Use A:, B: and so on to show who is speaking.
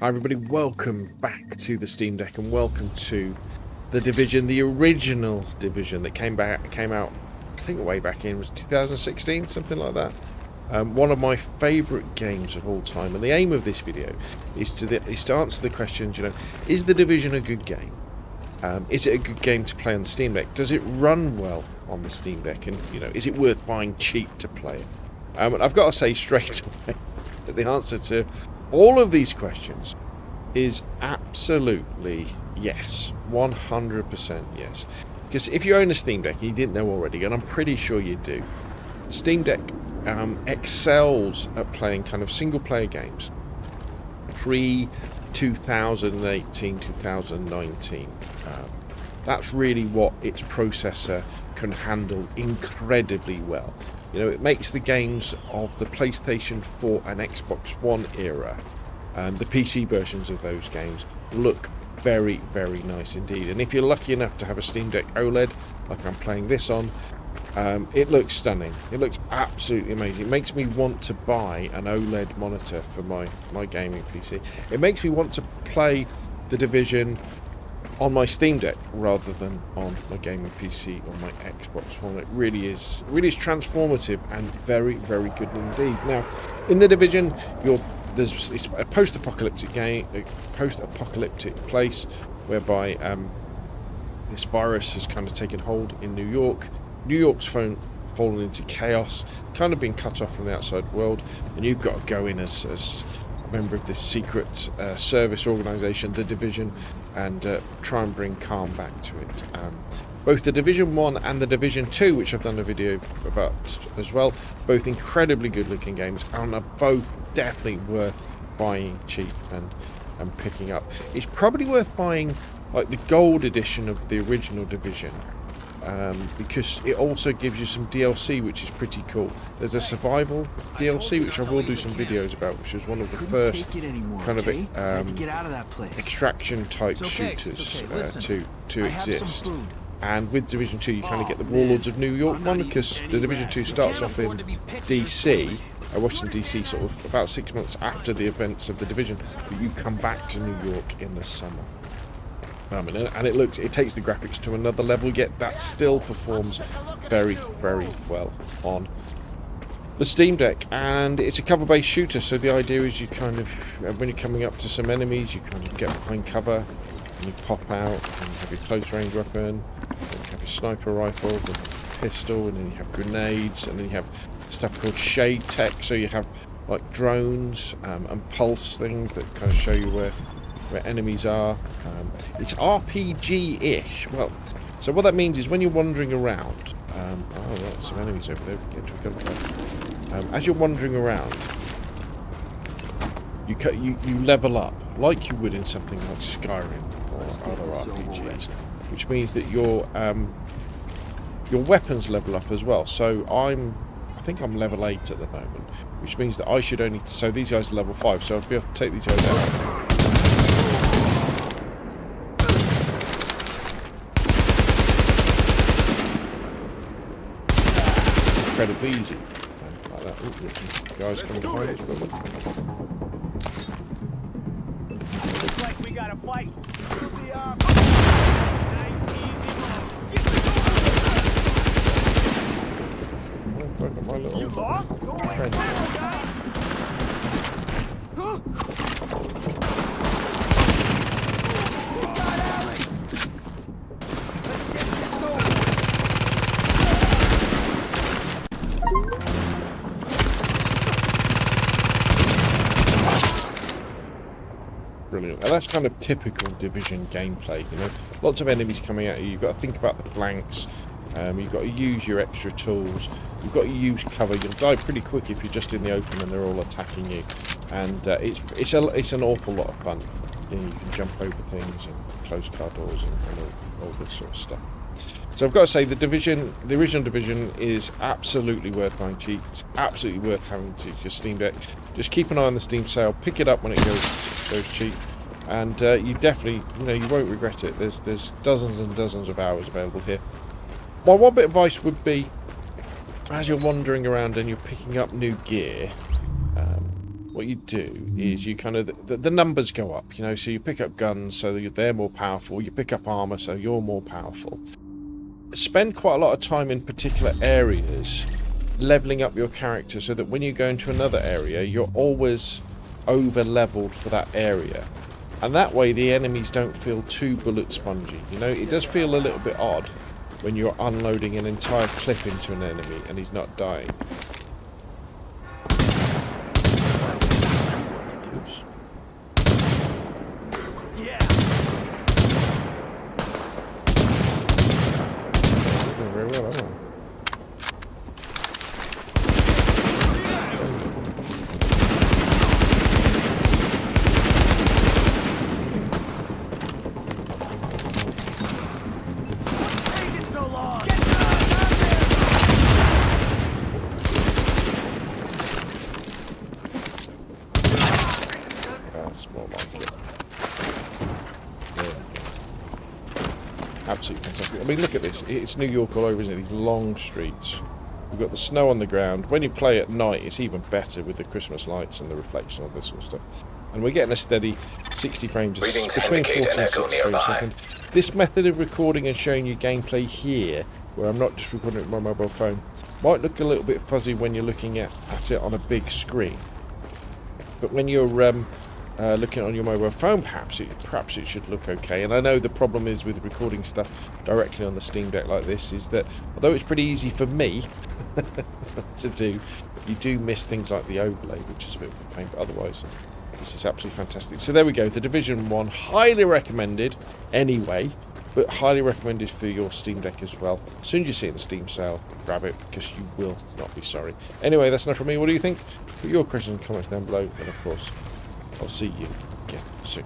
A: Hi everybody, welcome back to the Steam Deck and welcome to The Division, the original Division that came out, I think way back in, was 2016, something like that. One of my favourite games of all time, and the aim of this video is to answer the questions, is The Division a good game? Is it a good game to play on the Steam Deck? Does it run well on the Steam Deck? And, is it worth buying cheap to play it? And I've got to say straight away that the answer to all of these questions is absolutely yes, 100% yes. Because if you own a Steam Deck and you didn't know already, and I'm pretty sure you do, Steam Deck excels at playing kind of single-player games pre-2018, 2019. That's really what its processor can handle incredibly well. It makes the games of the PlayStation 4 and Xbox One era, the PC versions of those games, look very, very nice indeed. And if you're lucky enough to have a Steam Deck OLED, like I'm playing this on, it looks stunning. It looks absolutely amazing. It makes me want to buy an OLED monitor for my gaming PC. It makes me want to play The Division on my Steam Deck rather than on my gaming PC or my Xbox One. It really is transformative and very, very good indeed. Now, in The Division, it's a post-apocalyptic game, a post-apocalyptic place whereby this virus has kind of taken hold in New York. New York's fallen into chaos, kind of being cut off from the outside world, and you've got to go in as a member of this secret service organisation, The Division, and try and bring calm back to it. Both The Division 1 and The Division 2, which I've done a video about as well, both incredibly good looking games and are both definitely worth buying cheap and picking up. It's probably worth buying like the gold edition of the original Division, because it also gives you some DLC, which is pretty cool. There's a survival DLC, which I will do some videos about, which was one of the first kind of extraction type shooters to exist. And with Division 2 you kind of get the Warlords of New York one, because the Division 2 starts off in DC, Washington DC, sort of about 6 months after the events of the Division, but you come back to New York in the summer. And it takes the graphics to another level, yet that still performs very, very well on the Steam Deck. And it's a cover-based shooter, so the idea is you kind of, when you're coming up to some enemies, you kind of get behind cover and you pop out and you have your close range weapon, and you have your sniper rifle, the pistol, and then you have grenades, and then you have stuff called shade tech, so you have like drones and pulse things that kind of show you where enemies are. It's RPG-ish. Well, so what that means is when you're wandering around, there's some enemies over there. Get to a gunfight. As you're wandering around, you level up like you would in something like Skyrim or other RPGs, which means that your weapons level up as well. So I think I'm level 8 at the moment, which means that I should only. So these guys are level 5, so I'll be able to take these guys out. Incredibly easy. Like that. Ooh, guys coming behind us.
B: Looks like we got a fight.
A: I've got my little friend. Brilliant. And that's kind of typical Division gameplay, Lots of enemies coming at you. You've got to think about the flanks. You've got to use your extra tools. You've got to use cover. You'll die pretty quick if you're just in the open and they're all attacking you. And it's an awful lot of fun. You can jump over things and close car doors and all this sort of stuff. So I've got to say, the original Division is absolutely worth buying cheap. It's absolutely worth having to your Steam Deck. Just keep an eye on the Steam sale. Pick it up when it goes cheap, and you definitely, you won't regret it. There's dozens and dozens of hours available here. My one bit of advice would be, as you're wandering around and you're picking up new gear, what you do is you kind of the numbers go up, you know, so you pick up guns so they're more powerful, you pick up armor so you're more powerful. Spend quite a lot of time in particular areas leveling up your character so that when you go into another area you're always over leveled for that area, and that way the enemies don't feel too bullet spongy. You know, it does feel a little bit odd when you're unloading an entire clip into an enemy and he's not dying. Oops.
B: Yeah.
A: Doing very well, aren't I?
B: Taking so long.
A: That's more like it. Yeah. Absolutely fantastic. I mean, look at this. It's New York all over, isn't it? These long streets. We've got the snow on the ground. When you play at night, it's even better with the Christmas lights and the reflection of this sort of stuff. And we're getting a steady 60 frames, between 40 and 60 frames a second. This method of recording and showing you gameplay here, where I'm not just recording it with my mobile phone, might look a little bit fuzzy when you're looking at it on a big screen. But when you're looking on your mobile phone, perhaps it should look okay. And I know the problem is with recording stuff directly on the Steam Deck like this is that although it's pretty easy for me to do, you do miss things like the overlay, which is a bit of a pain, but otherwise this is absolutely fantastic. So there we go, The Division 1, highly recommended anyway, but highly recommended for your Steam Deck as well. As soon as you see it in the Steam sale, grab it, because you will not be sorry. Anyway, that's enough from me. What do you think? Put your questions and comments down below, and of course, I'll see you again soon.